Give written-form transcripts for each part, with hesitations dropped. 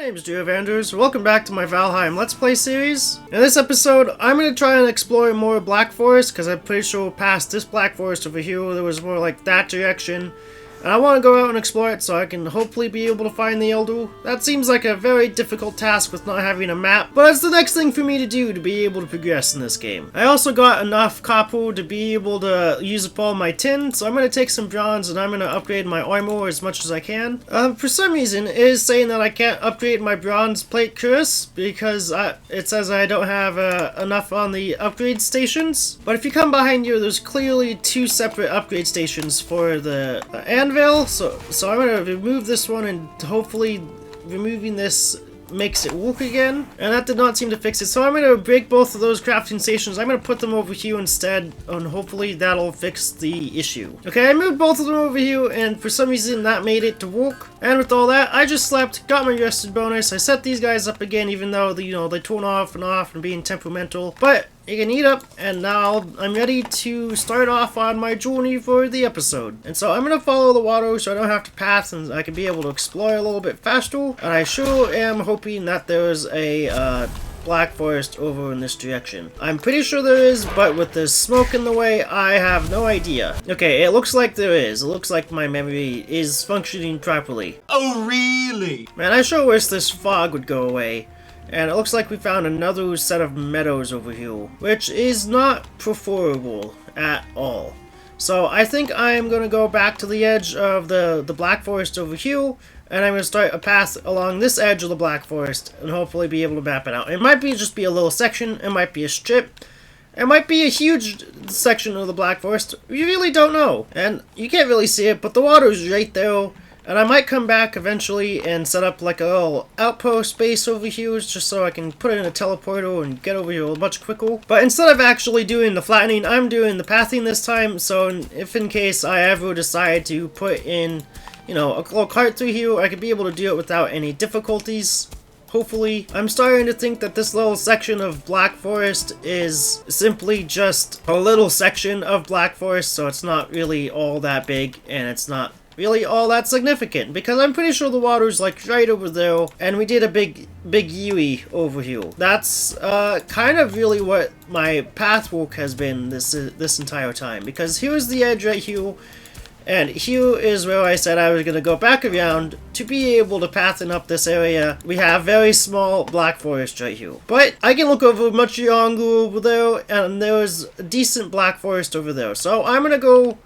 name's Vanders. Welcome back to my Valheim Let's Play series. In this episode, I'm going to try and explore more Black Forest, because I'm pretty sure past this Black Forest over here, there was more like that direction. And I want to go out and explore it so I can hopefully be able to find the Elder. That seems like a very difficult task with not having a map, but it's the next thing for me to do to be able to progress in this game. I also got enough copper to be able to use up all my tin, so I'm going to take some bronze and I'm going to upgrade my armor as much as I can. For some reason, it is saying that I can't upgrade my bronze plate curse because it says I don't have enough on the upgrade stations. But if you come behind here, there's clearly two separate upgrade stations for the anvil. So I'm going to remove this one, and hopefully removing this makes it work again. And that did not seem to fix it, so I'm going to break both of those crafting stations. I'm going to put them over here instead, and hopefully that'll fix the issue. Okay, I moved both of them over here, and for some reason that made it to work. And with all that, I just slept, got my rested bonus. I set these guys up again, even though they turn off and being temperamental. But you can eat up, and now I'm ready to start off on my journey for the episode. And so I'm going to follow the water so I don't have to pass and I can be able to explore a little bit faster. And I sure am hoping that there's a Black Forest over in this direction. I'm pretty sure there is, but with the smoke in the way, I have no idea. Okay, it looks like there is. It looks like my memory is functioning properly. Oh, really? Man, I sure wish this fog would go away. And it looks like we found another set of meadows over here, which is not preferable at all. So I think I am going to go back to the edge of the Black Forest over here, and I'm going to start a path along this edge of the Black Forest, and hopefully be able to map it out. It might just be a little section, it might be a strip, it might be a huge section of the Black Forest, you really don't know. And you can't really see it, but the water's right there. And I might come back eventually and set up like a little outpost base over here just so I can put in a teleporter and get over here much quicker. But instead of actually doing the flattening, I'm doing the pathing this time. So if in case I ever decide to put in, a little cart through here, I could be able to do it without any difficulties. Hopefully. I'm starting to think that this little section of Black Forest is simply just a little section of Black Forest, so it's not really all that big, and it's not really all that significant, because I'm pretty sure the water's like right over there, and we did a big Yui over here. That's kind of really what my pathwork has been this entire time, because here's the edge right here, and here is where I said I was going to go back around to be able to pathen up this area. We have very small Black Forest right here. But I can look over much younger over there, and there's a decent Black Forest over there. So I'm going to go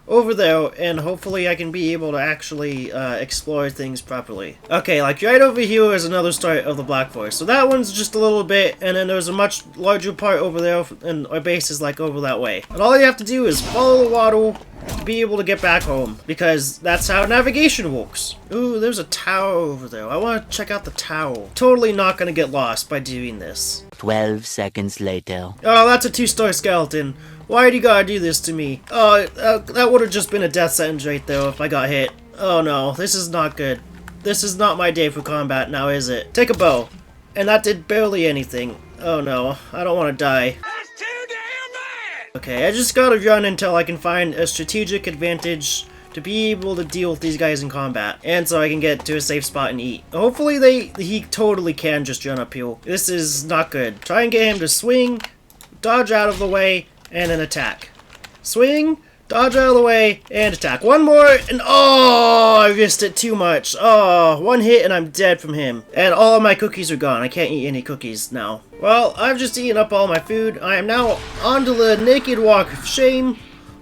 over there, and hopefully I can be able to actually explore things properly. Okay, like right over here is another start of the Black Forest. So that one's just a little bit, and then there's a much larger part over there, and our base is like over that way. And all you have to do is follow the water to be able to get back home, because that's how navigation works. Ooh, there's a tower over there. I want to check out the tower. Totally not going to get lost by doing this. 12 seconds later. Oh, that's a 2-star skeleton. Why do you gotta do this to me? Oh, that would have just been a death sentence right there if I got hit. Oh no, this is not good. This is not my day for combat now, is it? Take a bow. And that did barely anything. Oh no, I don't want to die. That's too damn bad! Okay, I just gotta run until I can find a strategic advantage to be able to deal with these guys in combat, and so I can get to a safe spot and eat. Hopefully he totally can just run up here. This is not good. Try and get him to swing, dodge out of the way, and an attack. Swing, dodge out of the way, and attack. One more, and oh, I risked it too much. Oh, one hit and I'm dead from him. And all of my cookies are gone. I can't eat any cookies now. Well, I've just eaten up all my food. I am now onto the naked walk of shame,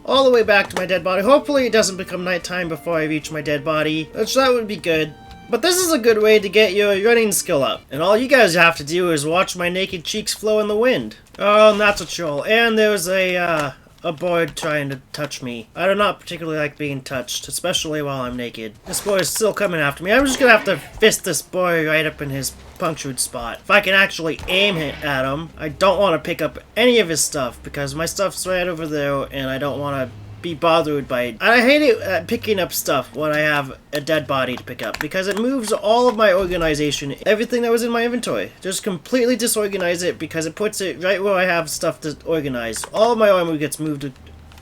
all the way back to my dead body. Hopefully it doesn't become nighttime before I reach my dead body, which that would be good. But this is a good way to get your running skill up. And all you guys have to do is watch my naked cheeks flow in the wind. Oh, and that's a troll. And there's a bird trying to touch me. I do not particularly like being touched, especially while I'm naked. This boy is still coming after me. I'm just gonna have to fist this boy right up in his punctured spot. If I can actually aim it at him, I don't want to pick up any of his stuff, because my stuff's right over there, and I don't want to be bothered by. I hate it picking up stuff when I have a dead body to pick up, because it moves all of my organization, everything that was in my inventory. Just completely disorganize it, because it puts it right where I have stuff to organize. All of my armor gets moved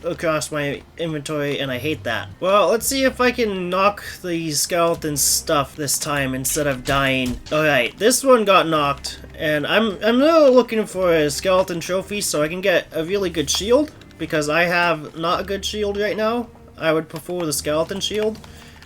across my inventory, and I hate that. Well, let's see if I can knock the skeleton stuff this time instead of dying. Alright, this one got knocked, and I'm really looking for a skeleton trophy so I can get a really good shield, because I have not a good shield right now. I would prefer the skeleton shield.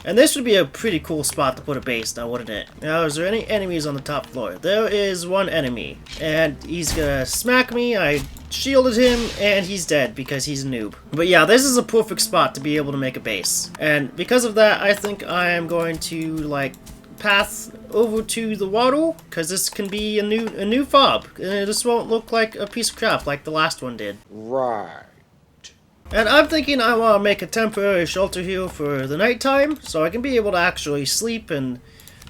And this would be a pretty cool spot to put a base now, wouldn't it? Now, is there any enemies on the top floor? There is one enemy, and he's gonna smack me. I shielded him, and he's dead because he's a noob. But yeah, this is a perfect spot to be able to make a base. And because of that, I think I am going to, like, path over to the water, because this can be a new fob. And this won't look like a piece of crap like the last one did. Right. And I'm thinking I want to make a temporary shelter here for the nighttime, so I can be able to actually sleep and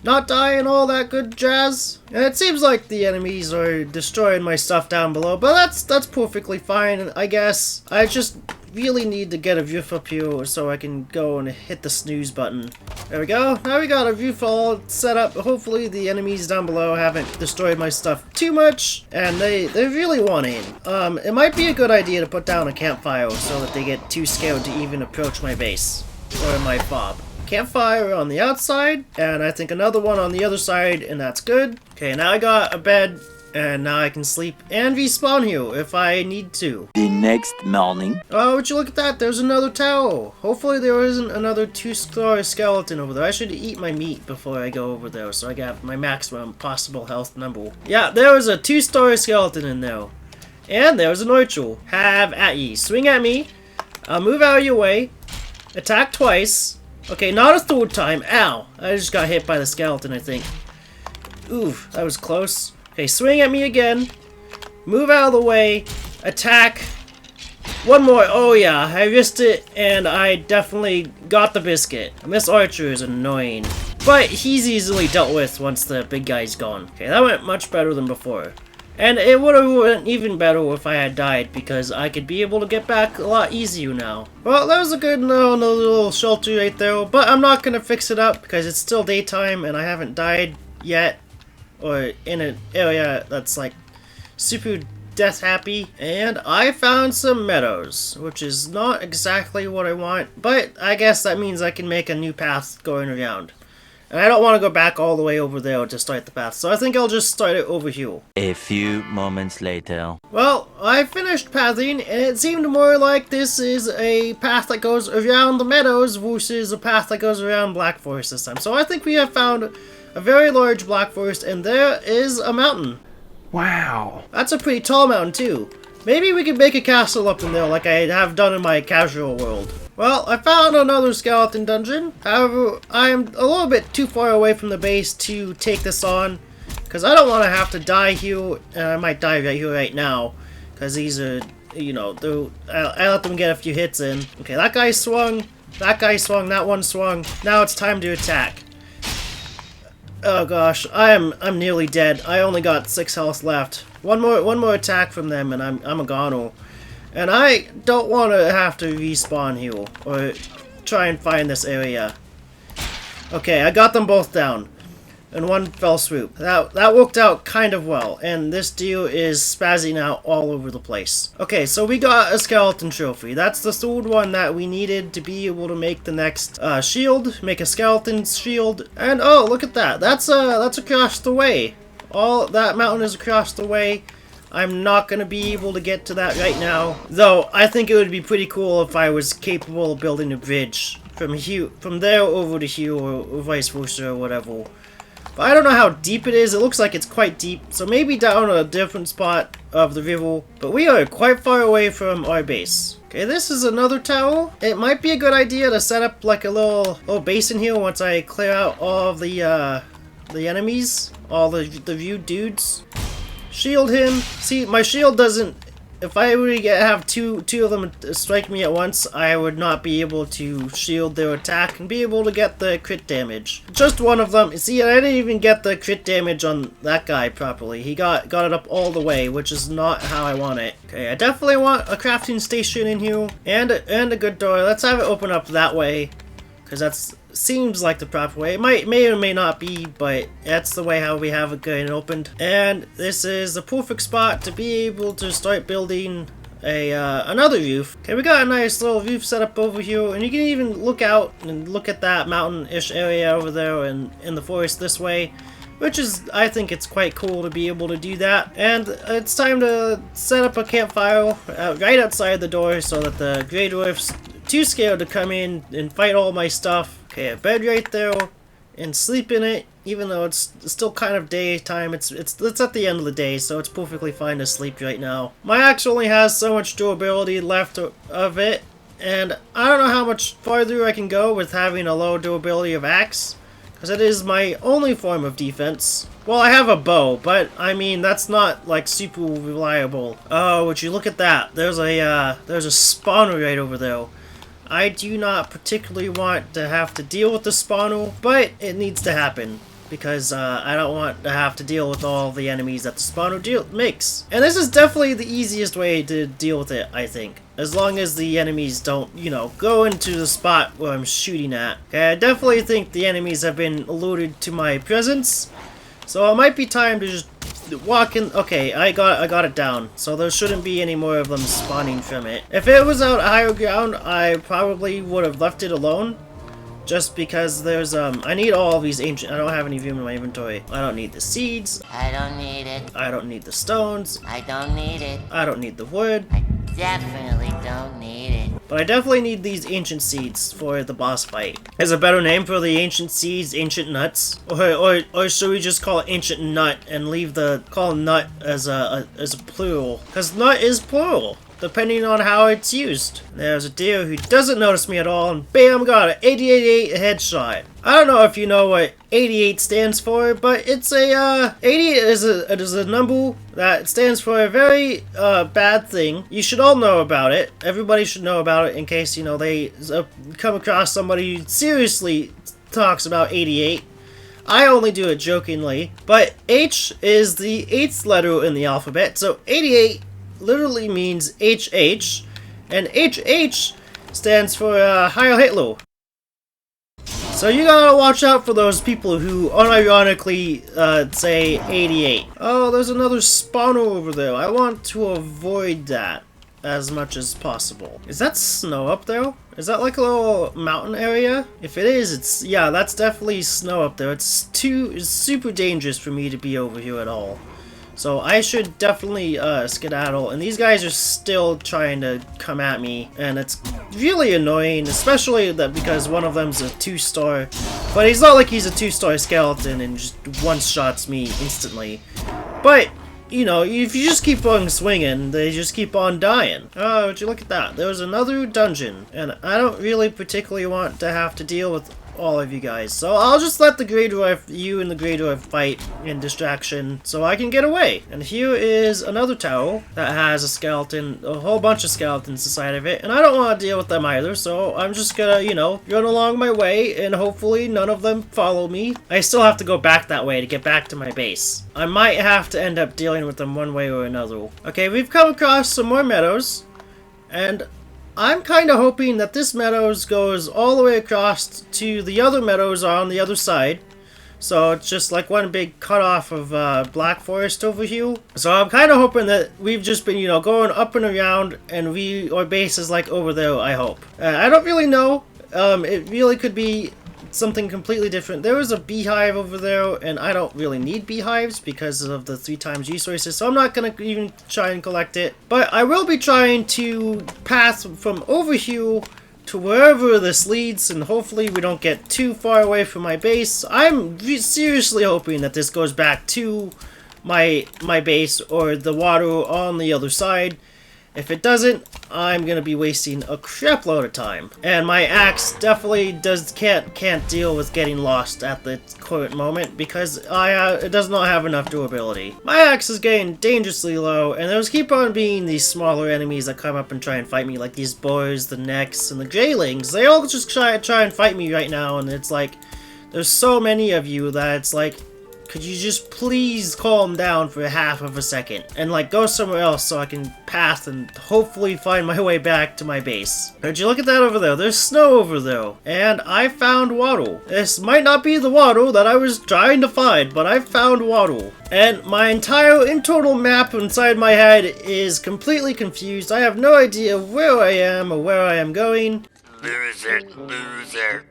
not die and all that good jazz. And it seems like the enemies are destroying my stuff down below, but that's perfectly fine, I guess. I just really need to get a roof up here so I can go and hit the snooze button. There we go. Now we got a roof all set up. Hopefully the enemies down below haven't destroyed my stuff too much, and they really want in. It might be a good idea to put down a campfire so that they get too scared to even approach my base or my fob. Campfire on the outside, and I think another one on the other side, and that's good. Okay, now I got a bed, and now I can sleep and respawn here if I need to. The next morning. Oh, would you look at that? There's another tower. Hopefully there isn't another 2-story skeleton over there. I should eat my meat before I go over there so I got my maximum possible health number. Yeah, there was a 2-story skeleton in there. And there was an archer. Have at ye. Swing at me. I'll move out of your way. Attack twice. Okay, not a third time. Ow. I just got hit by the skeleton, I think. Oof, that was close. Okay, swing at me again. Move out of the way. Attack. One more. Oh yeah, I missed it, and I definitely got the biscuit. This archer is annoying, but he's easily dealt with once the big guy's gone. Okay, that went much better than before. And it would have went even better if I had died, because I could be able to get back a lot easier now. Well, that was a good little shelter right there, but I'm not going to fix it up because it's still daytime and I haven't died yet. Or in an area that's like super death happy. And I found some meadows, which is not exactly what I want, but I guess that means I can make a new path going around. And I don't want to go back all the way over there to start the path, so I think I'll just start it over here. A few moments later. Well, I finished pathing, and it seemed more like this is a path that goes around the meadows versus a path that goes around Black Forest this time. So I think we have found a very large Black Forest, and there is a mountain. Wow. That's a pretty tall mountain, too. Maybe we could make a castle up in there like I have done in my casual world. Well, I found another skeleton dungeon. However, I'm a little bit too far away from the base to take this on, because I don't want to have to die here, and I might die right here right now, because these are, you know, I let them get a few hits in. Okay, that guy swung, that one swung. Now it's time to attack. Oh gosh, I'm nearly dead. I only got 6 health left. One more attack from them, and I'm a goner. And I don't want to have to respawn here, or try and find this area. Okay, I got them both down, in one fell swoop. That worked out kind of well, and this deer is spazzing out all over the place. Okay, so we got a skeleton trophy. That's the third one that we needed to be able to make the next shield, make a skeleton shield. And oh, look at that. That's across the way. All that mountain is across the way. I'm not going to be able to get to that right now. Though, I think it would be pretty cool if I was capable of building a bridge from there over to here, or vice versa, or whatever. But I don't know how deep it is. It looks like it's quite deep. So maybe down a different spot of the river. But we are quite far away from our base. Okay, this is another tower. It might be a good idea to set up like a little base in here once I clear out all of the enemies. All the view dudes. Shield him. See, my shield doesn't... If I were to have two of them strike me at once, I would not be able to shield their attack and be able to get the crit damage. Just one of them. See, I didn't even get the crit damage on that guy properly. He got it up all the way, which is not how I want it. Okay, I definitely want a crafting station in here and a good door. Let's have it open up that way, because that's seems like the proper way. It may or may not be, but that's the way how we have it getting opened. And this is the perfect spot to be able to start building another roof. Okay, we got a nice little roof set up over here, and you can even look out and look at that mountain-ish area over there and in the forest this way, which is, I think it's quite cool to be able to do that. And it's time to set up a campfire right outside the door so that the Grey Dwarf's too scared to come in and fight all my stuff. Okay, a bed right there, and sleep in it, even though it's still kind of daytime. It's at the end of the day, so it's perfectly fine to sleep right now. My axe only has so much durability left of it, and I don't know how much farther I can go with having a low durability of axe, because it is my only form of defense. Well, I have a bow, but I mean that's not like super reliable. Oh, would you look at that? There's a spawner right over there. I do not particularly want to have to deal with the spawner, but it needs to happen because I don't want to have to deal with all the enemies that the spawner makes. And this is definitely the easiest way to deal with it, I think. As long as the enemies don't, you know, go into the spot where I'm shooting at. Okay, I definitely think the enemies have been alerted to my presence, so it might be time to just walk in. Okay, I got it down, so there shouldn't be any more of them spawning from it. If it was out higher ground, I probably would have left it alone, just because there's I need all of these ancient. I don't have any room in my inventory. I don't need the seeds. I don't need it. I don't need the stones. I don't need it. I don't need the wood. I definitely don't need it. But I definitely need these ancient seeds for the boss fight. Is a better name for the ancient seeds ancient nuts? Or should we just call it ancient nut and leave the call nut as a plural? Because nut is plural, depending on how it's used. There's a deer who doesn't notice me at all, and bam, got an 88 headshot. I don't know if you know what 88 stands for, but it's a 88 is a number that stands for a very bad thing. You should all know about it. Everybody should know about it in case, you know, they come across somebody who seriously talks about 88. I only do it jokingly, but H is the 8th letter in the alphabet, so 88 literally means HH, and HH stands for Heil Hitler. So you gotta watch out for those people who unironically say 88. Oh, there's another spawner over there. I want to avoid that as much as possible. Is that snow up there? Is that like a little mountain area? If it is, yeah, that's definitely snow up there. It's super dangerous for me to be over here at all. So I should definitely skedaddle, and these guys are still trying to come at me, and it's really annoying, especially that because one of them's a 2-star, but he's not like he's a 2-star skeleton and just one-shots me instantly. But, you know, if you just keep on swinging, they just keep on dying. Oh, would you look at that? There's another dungeon, and I don't really particularly want to have to deal with all of you guys, so I'll just let the Grey Dwarf, you and the Grey Dwarf fight in distraction so I can get away. And here is another tower that has a skeleton, a whole bunch of skeletons inside of it, and I don't want to deal with them either, so I'm just gonna, you know, run along my way and hopefully none of them follow me. I still have to go back that way to get back to my base. I might have to end up dealing with them one way or another. Okay, we've come across some more meadows, and I'm kind of hoping that this meadows goes all the way across to the other meadows on the other side. So it's just like one big cutoff of Black Forest over here. So I'm kind of hoping that we've just been, you know, going up and around, and our base is like over there, I hope. I don't really know. It really could be something completely different. There was a beehive over there, and I don't really need beehives because of the 3 times resources, so I'm not going to even try and collect it. But I will be trying to pass from over here to wherever this leads, and hopefully we don't get too far away from my base. I'm seriously hoping that this goes back to my base or the water on the other side. If it doesn't, I'm gonna be wasting a crap load of time. And my axe definitely can't deal with getting lost at the current moment because it does not have enough durability. My axe is getting dangerously low, and there's keep on being these smaller enemies that come up and try and fight me, like these boars, the necks, and the greylings. They all just try and fight me right now, and it's like there's so many of you that it's like, could you just please calm down for half of a second and like go somewhere else so I can pass and hopefully find my way back to my base. Could you look at that over there? There's snow over there. And I found water. This might not be the water that I was trying to find, but I found water. And my entire internal map inside my head is completely confused. I have no idea where I am or where I am going. Loser, loser.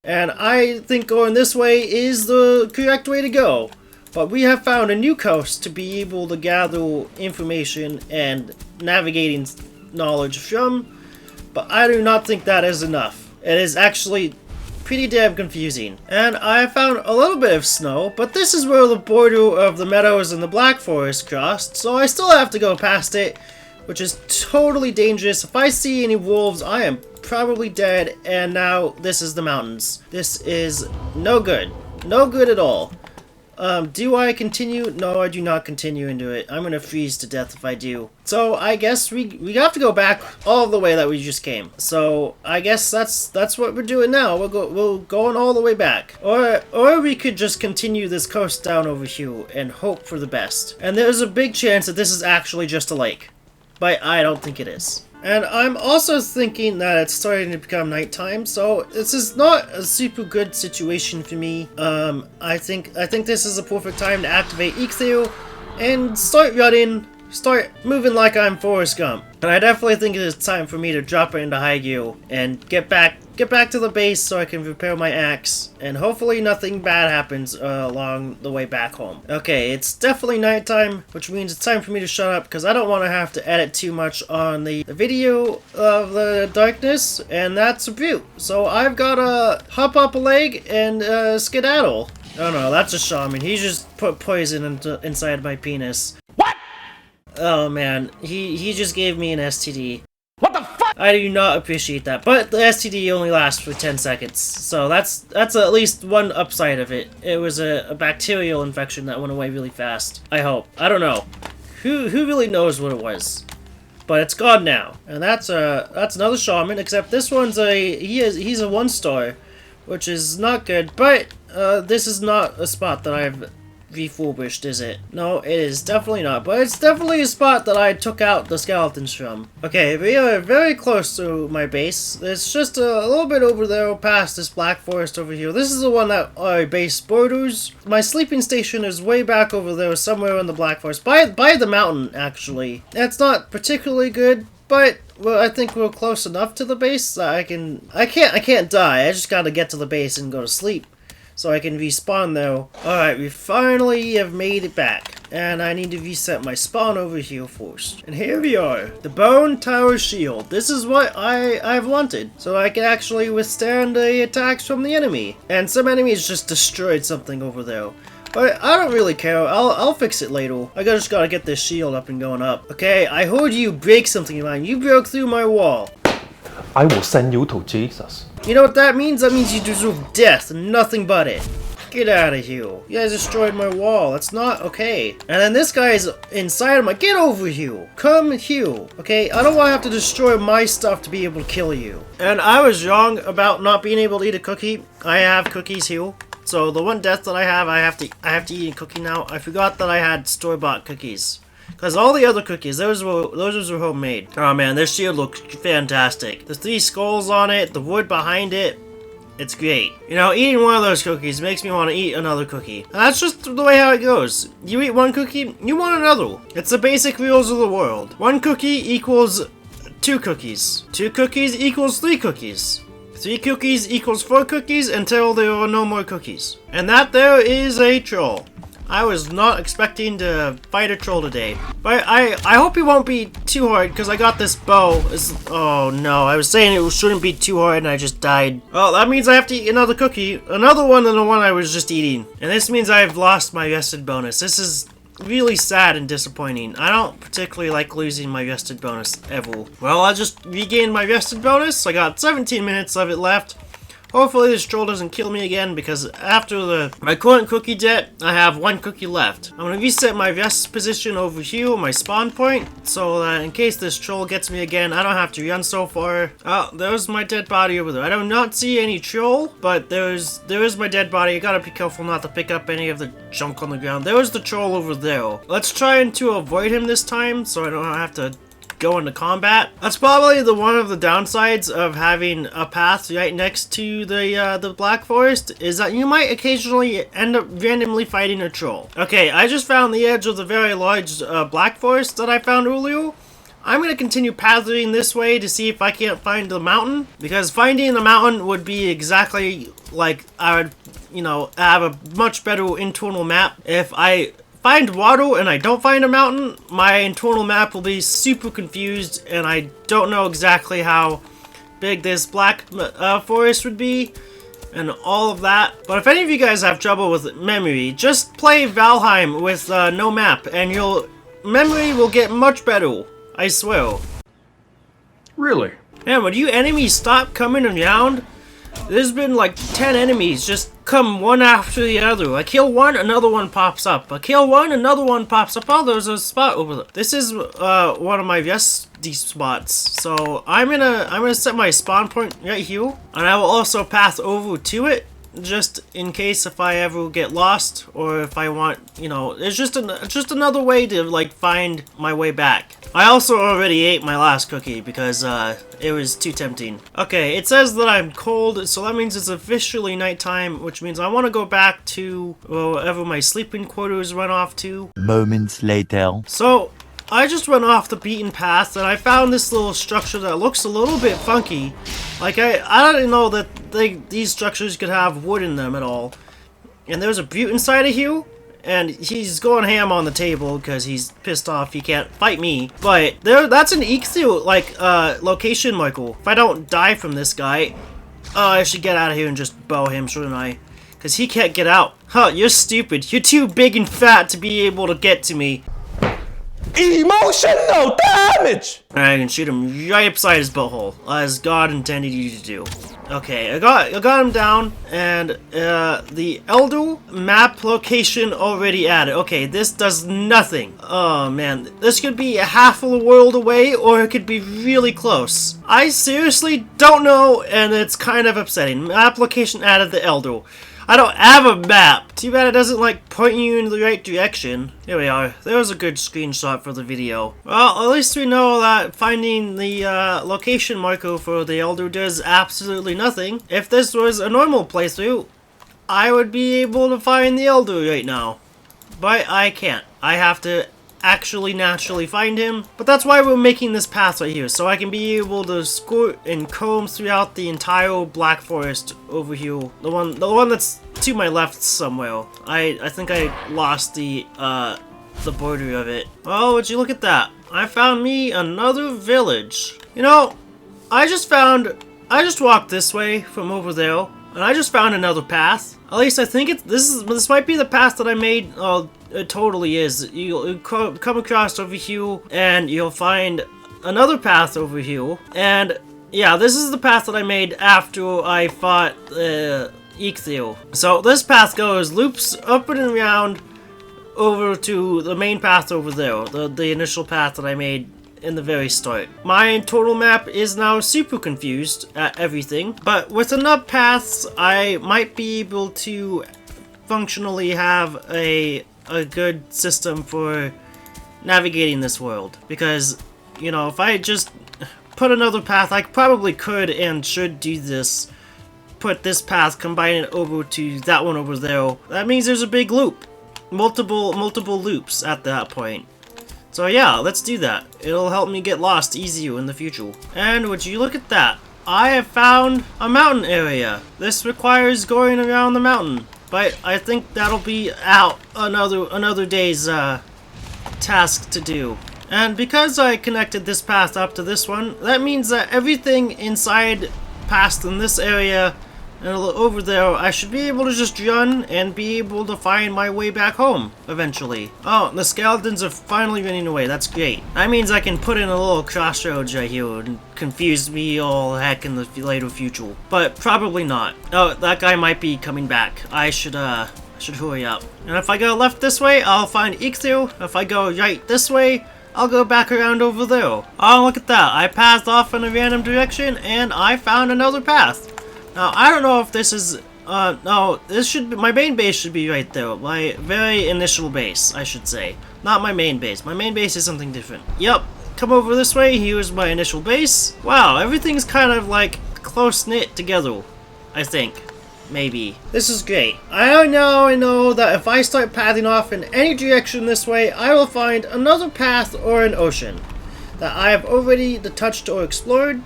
And I think going this way is the correct way to go. But we have found a new coast to be able to gather information and navigating knowledge from. But I do not think that is enough. It is actually pretty damn confusing. And I found a little bit of snow, but this is where the border of the meadows and the Black Forest crossed, so I still have to go past it, which is totally dangerous. If I see any wolves, I am probably dead. And now this is the mountains. This is no good. No good at all. Do I continue? No, I do not continue into it. I'm gonna freeze to death if I do. So I guess we have to go back all the way that we just came. So I guess that's what we're doing now. We're going all the way back. Or we could just continue this coast down over here and hope for the best. And there's a big chance that this is actually just a lake. But I don't think it is. And I'm also thinking that it's starting to become nighttime, so this is not a super good situation for me. I think this is a perfect time to activate Ichthyr and start running, start moving like I'm Forrest Gump. And I definitely think it is time for me to drop it into high gear and get back to the base so I can repair my axe, and hopefully nothing bad happens along the way back home. Okay, it's definitely nighttime, which means it's time for me to shut up because I don't want to have to edit too much on the video of the darkness, and that's a beaut. So I've got to hop up a leg and skedaddle. Oh no, that's a shaman. He just put poison inside my penis. Oh man, he just gave me an STD. What the fuck? I do not appreciate that, but the STD only lasts for 10 seconds, so that's at least one upside of it. It was a bacterial infection that went away really fast. I hope. I don't know. Who really knows what it was? But it's gone now, and that's another shaman. Except this one's he's a 1-star, which is not good. But this is not a spot that I've refurbished, is it? No, it is definitely not, but it's definitely a spot that I took out the skeletons from. Okay, we are very close to my base. It's just a little bit over there past this Black Forest over here. This is the one that our base borders. My sleeping station is way back over there somewhere in the Black Forest, by the mountain actually. That's not particularly good, but well, I think we're close enough to the base that I can't die. I just gotta get to the base and go to sleep so I can respawn though. Alright, we finally have made it back. And I need to reset my spawn over here first. And here we are. The Bone Tower Shield. This is what I've wanted. So I can actually withstand the attacks from the enemy. And some enemies just destroyed something over there. But I don't really care. I'll fix it later. I just gotta get this shield up and going up. Okay, I heard you break something in mine. You broke through my wall. I will send you to Jesus. You know what that means? That means you deserve death and nothing but it. Get out of here. You guys destroyed my wall. That's not okay. And then this guy is inside of my... Get over here. Come here. Okay? I don't want to have to destroy my stuff to be able to kill you. And I was wrong about not being able to eat a cookie. I have cookies here. So the one death that I have to eat a cookie now. I forgot that I had store-bought cookies. Because all the other cookies, those were homemade. Oh man, this shield looks fantastic. The 3 skulls on it, the wood behind it, it's great. You know, eating one of those cookies makes me want to eat another cookie. And that's just the way how it goes. You eat one cookie, you want another. It's the basic rules of the world. 1 cookie equals 2 cookies. 2 cookies equals 3 cookies. 3 cookies equals 4 cookies until there are no more cookies. And that there is a troll. I was not expecting to fight a troll today. But I hope it won't be too hard because I got this bow. Oh no, I was saying it shouldn't be too hard and I just died. Well, that means I have to eat another cookie. Another one than the one I was just eating. And this means I've lost my rested bonus. This is really sad and disappointing. I don't particularly like losing my rested bonus ever. Well, I just regained my rested bonus. I got 17 minutes of it left. Hopefully this troll doesn't kill me again, because after my current cookie debt, I have 1 cookie left. I'm gonna reset my rest position over here, my spawn point, so that in case this troll gets me again, I don't have to run so far. Oh, there's my dead body over there. I do not see any troll, but there is my dead body. I gotta be careful not to pick up any of the junk on the ground. There was the troll over there. Let's try to avoid him this time, so I don't have to go into combat. That's probably one of the downsides of having a path right next to the Black Forest, is that you might occasionally end up randomly fighting a troll. Okay, I just found the edge of the very large Black Forest that I found earlier. I'm going to continue pathing this way to see if I can't find the mountain, because finding the mountain would be exactly like I would, have a much better internal map. If I find water and I don't find a mountain, my internal map will be super confused, and I don't know exactly how big this Black Forest would be and all of that. But if any of you guys have trouble with memory, just play Valheim with no map, and your memory will get much better. I swear. Really? Man, would you enemies stop coming around? There's been like 10 enemies just come one after the other. I kill one, another one pops up. I kill one, another one pops up. Oh, there's a spot over there. This is one of my resty spots. So I'm gonna set my spawn point right here, and I will also path over to it, just in case if I ever get lost, or if I want, it's just another way to like find my way back. I also already ate my last cookie because it was too tempting. Okay, it says that I'm cold, so that means it's officially nighttime, which means I want to go back to wherever my sleeping quarters run off to. Moments later. So I just went off the beaten path, and I found this little structure that looks a little bit funky. Like, I didn't know that these structures could have wood in them at all. And there's a butte inside of here, and he's going ham on the table because he's pissed off he can't fight me. But that's an Ichthyr, location, Michael. If I don't die from this guy, I should get out of here and just bow him, shouldn't I? Because he can't get out. Huh, you're stupid. You're too big and fat to be able to get to me. Emotional damage! I can shoot him right upside his butthole, as God intended you to do. Okay, I got him down, and the Elder map location already added. Okay, this does nothing. Oh man, this could be a half of the world away, or it could be really close. I seriously don't know, and it's kind of upsetting. Map location added the Elder. I don't have a map. Too bad it doesn't point you in the right direction. Here we are. There was a good screenshot for the video. Well, at least we know that finding the location marker for the Elder does absolutely nothing. If this was a normal playthrough, I would be able to find the Elder right now. But I can't. I have to actually naturally find him. But that's why we're making this path right here, so I can be able to skirt and comb throughout the entire Black Forest over here. The one that's to my left somewhere. I think I lost the border of it. Oh, would you look at that? I found me another village. I just walked this way from over there, and I just found another path. At least I think this might be the path that I made. Oh, it totally is. You'll come across over here, and you'll find another path over here. And yeah, this is the path that I made after I fought Ichthyr. So this path loops up and around over to the main path over there, the initial path that I made in the very start. My total map is now super confused at everything, but with enough paths, I might be able to functionally have a good system for navigating this world. Because, if I just put another path, I probably could and should do this. Put this path, combine it over to that one over there. That means there's a big loop. Multiple loops at that point. So yeah, let's do that. It'll help me get lost easier in the future. And would you look at that? I have found a mountain area. This requires going around the mountain, but I think that'll be out another day's task to do. And because I connected this path up to this one, that means that everything inside past in this area And over there, I should be able to just run and be able to find my way back home, eventually. Oh, the skeletons are finally running away. That's great. That means I can put in a little crossroads right here and confuse me all heck in the later future. But probably not. Oh, that guy might be coming back. I should hurry up. And if I go left this way, I'll find Ichthu. If I go right this way, I'll go back around over there. Oh, look at that. I passed off in a random direction, and I found another path. Now, I don't know if this is, no, this should be, my main base should be right there. My very initial base, I should say. Not my main base. My main base is something different. Yep, come over this way. Here's my initial base. Wow, everything's kind of, like, close-knit together, I think. Maybe. This is great. I know that if I start pathing off in any direction this way, I will find another path or an ocean that I have already touched or explored,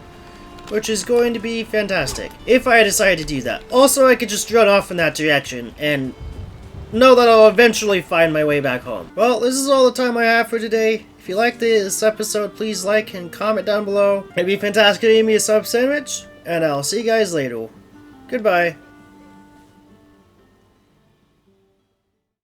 which is going to be fantastic, if I decide to do that. Also, I could just run off in that direction, and know that I'll eventually find my way back home. Well, this is all the time I have for today. If you liked this episode, please like and comment down below. It'd be fantastic to give me a sub sandwich, and I'll see you guys later. Goodbye.